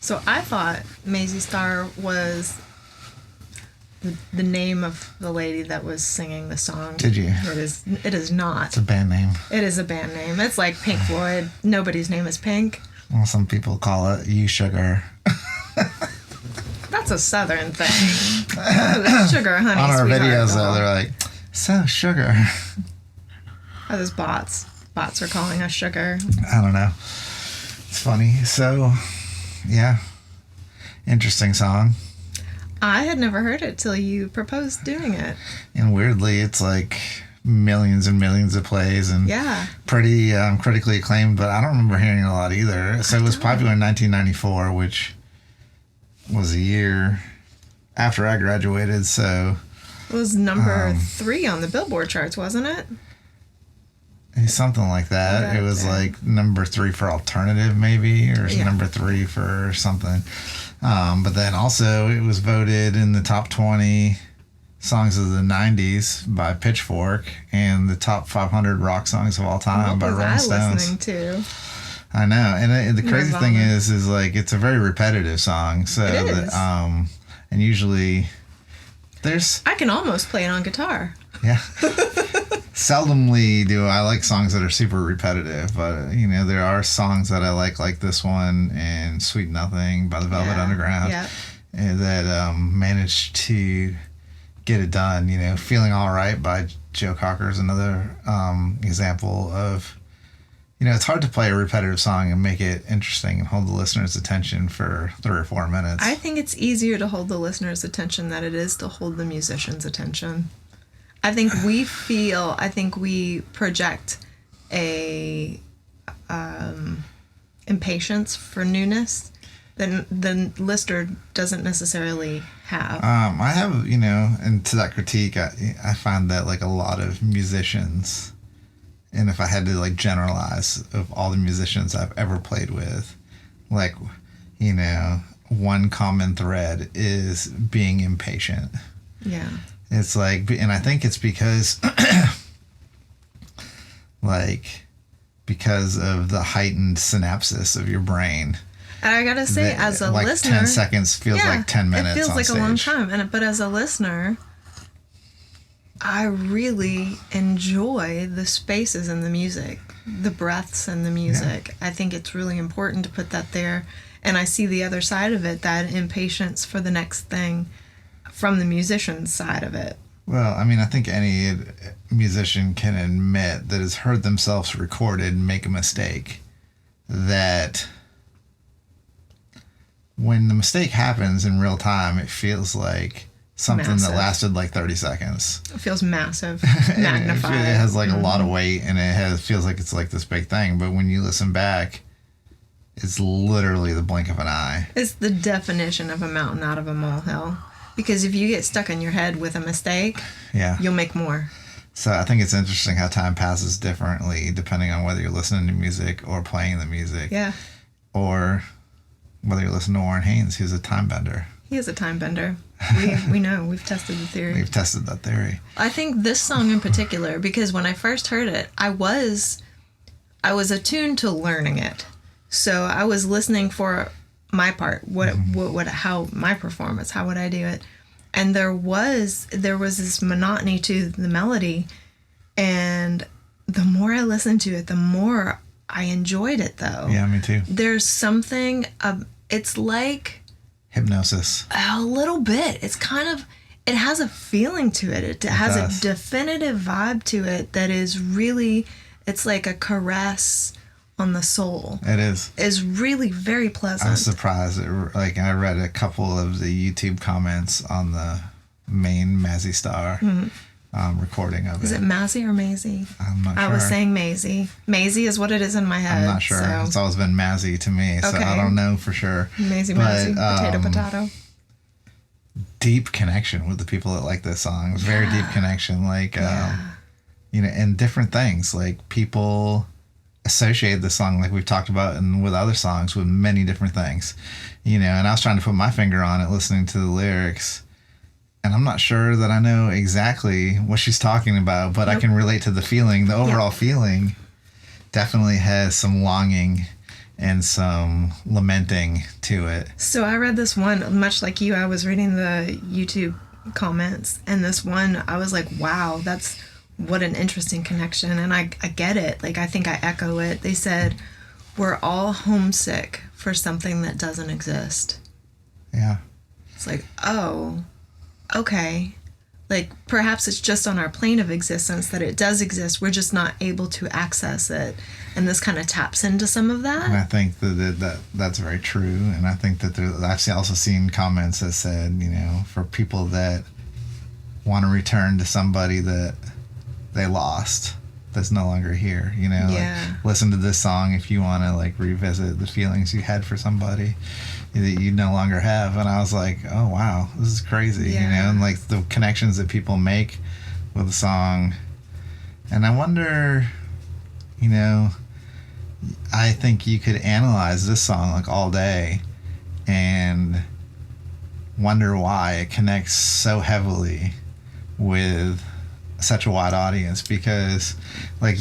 So I thought Mazzy Star was the name of the lady that was singing the song. Did you? It is not. It's a band name. It is a band name. It's like Pink Floyd. Nobody's name is Pink. Well, some people call it You Sugar. That's a Southern thing. Sugar, honey, on our sweetheart, videos, doll. though, they're like, so sugar. Are those bots? Bots are calling us sugar. I don't know. It's funny. So, yeah. Interesting song. I had never heard it till you proposed doing it. And weirdly, it's like millions and millions of plays and pretty critically acclaimed, but I don't remember hearing it a lot either. So it was popular in 1994, which was a year after I graduated, so... It was number 3 on the Billboard charts, wasn't it? Something like that. It was like number 3 for alternative, maybe, or number 3 for something. But then also it was voted in the top 20 songs of the 90s by Pitchfork and the top 500 rock songs of all time by Rolling Stones. Listening to? I know. And the crazy thing is like it's a very repetitive song. So it is. And usually there's... I can almost play it on guitar. Yeah. Seldomly do I like songs that are super repetitive, but you know there are songs that I like this one and Sweet Nothing by the Velvet Underground, that managed to get it done. You know, Feeling All Right by Joe Cocker is another example of, you know, it's hard to play a repetitive song and make it interesting and hold the listener's attention for 3 or 4 minutes. I think it's easier to hold the listener's attention than it is to hold the musician's attention. I think we project a impatience for newness that the listener doesn't necessarily have. I have, you know, and to that critique, I find that like a lot of musicians, and if I had to like generalize of all the musicians I've ever played with, like, you know, one common thread is being impatient. Yeah. It's like, and I think it's because, like, because of the heightened synapses of your brain. And I gotta say, as a like listener, 10 seconds feels like 10 minutes. It feels on like stage. a long time. But as a listener, I really enjoy the spaces in the music, the breaths in the music. Yeah. I think it's really important to put that there. And I see the other side of it, that impatience for the next thing, from the musician's side of it. Well, I mean, I think any musician can admit that has heard themselves recorded make a mistake, that when the mistake happens in real time, it feels like something that lasted like 30 seconds. It feels massive, magnified. It has like a lot of weight, and it feels like it's like this big thing. But when you listen back, it's literally the blink of an eye. It's the definition of a mountain out of a molehill. Because if you get stuck in your head with a mistake, you'll make more. So I think it's interesting how time passes differently depending on whether you're listening to music or playing the music. Yeah. Or whether you're listening to Warren Haynes, who's a time bender. He is a time bender. We know. We've tested the theory. We've tested that theory. I think this song in particular, because when I first heard it, I was attuned to learning it. So I was listening for my part, how my performance, how would I do it? And there was this monotony to the melody, and the more I listened to it, the more I enjoyed it, though. Yeah, me too. There's something, it's like hypnosis. A little bit. It's kind of, it has a feeling to it. It has a definitive vibe to it that is really, it's like a caress on the soul. It is really very pleasant. I was surprised. I read a couple of the YouTube comments on the main Mazzy Star recording of it. Is it Mazzy or Maisie? I'm not sure. I was saying Maisie. Maisie is what it is in my head. I'm not sure. So. It's always been Mazzy to me, so I don't know for sure. Mazzy, potato. Deep connection with the people that like this song. Very deep connection. Like, you know, and different things. Like, people associate the song, like we've talked about, and with other songs, with many different things, you know. And I was trying to put my finger on it, listening to the lyrics, and I'm not sure that I know exactly what she's talking about, but I can relate to the feeling. The overall feeling definitely has some longing and some lamenting to it. So I read this one, much like you, I was reading the YouTube comments, and this one, I was like, wow, that's what an interesting connection. And I get it. Like, I think I echo it. They said, we're all homesick for something that doesn't exist. Yeah. It's like, oh, okay. Like, perhaps it's just on our plane of existence that it does exist. We're just not able to access it. And this kind of taps into some of that. And I think that's very true. And I think that I've also seen comments that said, you know, for people that want to return to somebody that they lost, that's no longer here, you know, like, listen to this song if you want to, like, revisit the feelings you had for somebody that you no longer have. And I was like, oh wow, this is crazy. You know, and like the connections that people make with a song. And I wonder, you know, I think you could analyze this song like all day and wonder why it connects so heavily with such a wide audience, because like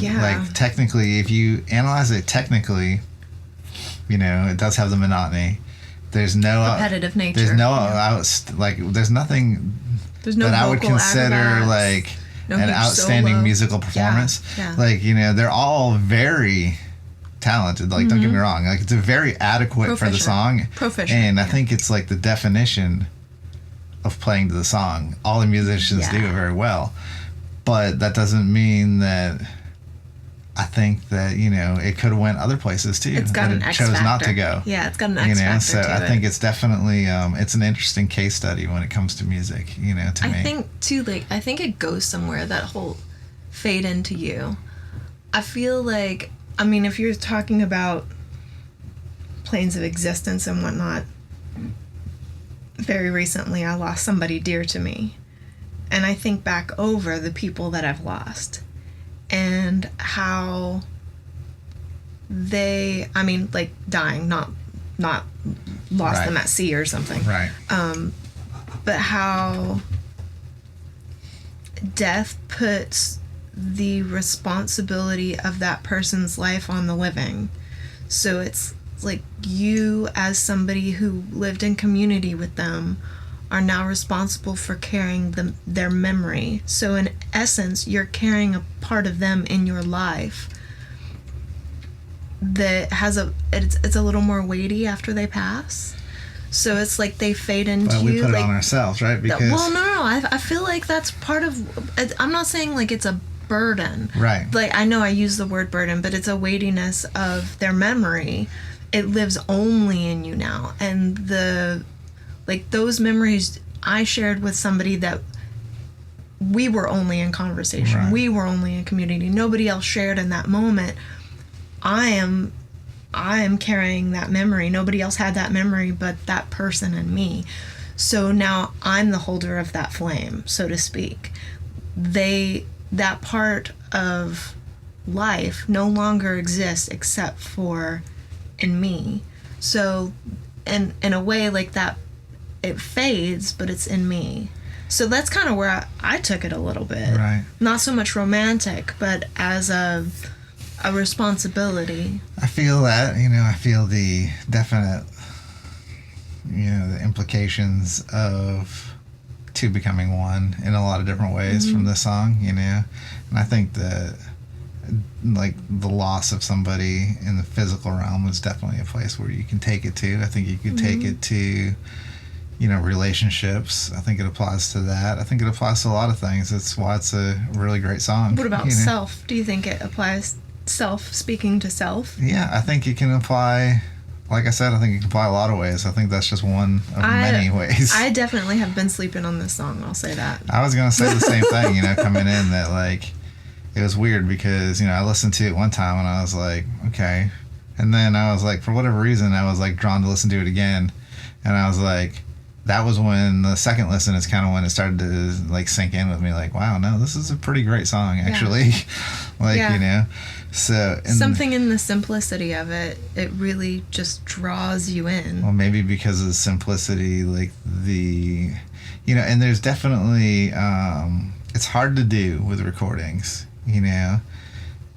technically, if you analyze it technically, you know, it does have the monotony. There's no repetitive nature. There's no there's nothing that I would consider like an outstanding solo musical performance. Like, you know, they're all very talented. Like, don't get me wrong. Like, it's a very adequate for the song. And I think it's like the definition of playing to the song. All the musicians do it very well. But that doesn't mean that I think that, you know, it could have went other places too. It's got an X chose factor. not to go. Yeah, it's got an X factor. So I think it's definitely it's an interesting case study when it comes to music, you know, to me. I think too, like, I think it goes somewhere, that whole fade into you. I feel like, I mean, if you're talking about planes of existence and whatnot, very recently I lost somebody dear to me. And I think back over the people that I've lost and how they, I mean, like, dying, not lost them at sea or something. Right. But how death puts the responsibility of that person's life on the living. So it's like you, as somebody who lived in community with them, are now responsible for carrying their memory. So in essence, you're carrying a part of them in your life that has it's a little more weighty after they pass. So it's like they fade into you. But we put like, it on ourselves, right? Because no. I feel like that's part of. I'm not saying like it's a burden. Right. Like, I know I use the word burden, but it's a weightiness of their memory. It lives only in you now, and those memories I shared with somebody that we were only in conversation. Right. We were only in community. Nobody else shared in that moment. I am carrying that memory. Nobody else had that memory but that person and me. So now I'm the holder of that flame, so to speak. That part of life no longer exists except for in me. So in a way like that, it fades, but it's in me. So that's kind of where I took it a little bit. Right. Not so much romantic, but as a responsibility. I feel that, you know, I feel the definite, you know, the implications of two becoming one in a lot of different ways from this song, you know. And I think that, like, the loss of somebody in the physical realm is definitely a place where you can take it to. I think you could take it to, you know, relationships. I think it applies to that. I think it applies to a lot of things. That's why it's a really great song. What about self? Do you think it applies self, speaking to self? Yeah, I think it can apply, like I said, I think it can apply a lot of ways. I think that's just one of many ways. I definitely have been sleeping on this song, I'll say that. I was going to say the same thing, you know, coming in, that, like, it was weird because, you know, I listened to it one time and I was like, okay. And then I was like, for whatever reason, I was like drawn to listen to it again. And I was like, that was when the second listen is kind of when it started to, like, sink in with me. Like, wow, no, this is a pretty great song, actually. You know. So something in the simplicity of it, it really just draws you in. Well, maybe because of the simplicity, like the, you know, and there's definitely, it's hard to do with recordings, you know,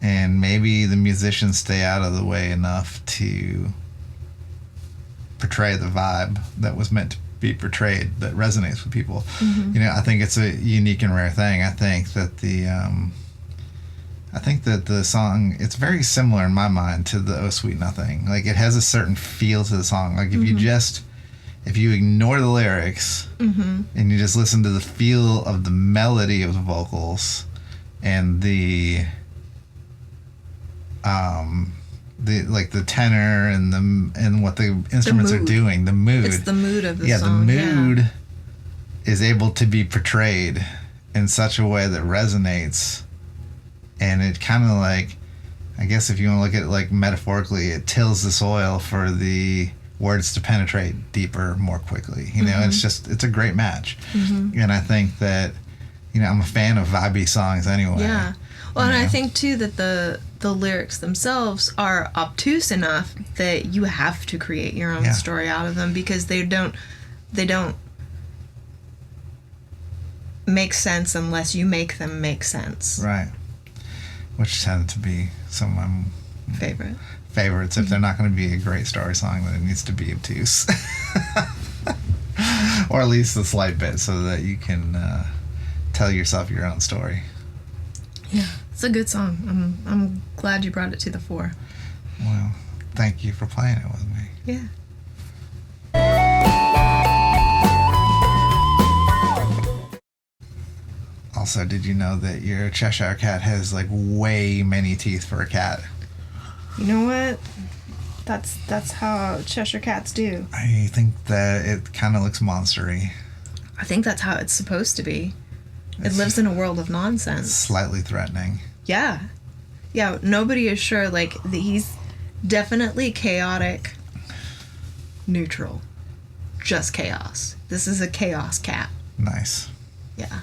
and maybe the musicians stay out of the way enough to portray the vibe that was meant to be portrayed that resonates with people. You know, I think it's a unique and rare thing. I think that the song, it's very similar in my mind to the Oh Sweet Nothing. Like, it has a certain feel to the song. Like, if you ignore the lyrics and you just listen to the feel of the melody of the vocals and the tenor and what the instruments are doing, the mood. It's the mood of the song. Yeah, the mood is able to be portrayed in such a way that resonates. And it kind of like, I guess if you want to look at it like metaphorically, it tills the soil for the words to penetrate deeper more quickly. You know, it's a great match. And I think that, you know, I'm a fan of vibey songs anyway. Yeah. Well, and I think too that the lyrics themselves are obtuse enough that you have to create your own story out of them, because they don't make sense unless you make them make sense. Right. Which tend to be some of my favorites. If they're not going to be a great story song, then it needs to be obtuse. Or at least a slight bit, so that you can tell yourself your own story. Yeah, it's a good song. I'm glad you brought it to the fore. Well, thank you for playing it with me. Yeah. Also, did you know that your Cheshire cat has like way many teeth for a cat? You know what? That's how Cheshire cats do. I think that it kind of looks monstery. I think that's how it's supposed to be. It lives in a world of nonsense. Slightly threatening. Yeah. Yeah, nobody is sure. Like, he's definitely chaotic, neutral. Just chaos. This is a chaos cat. Nice. Yeah.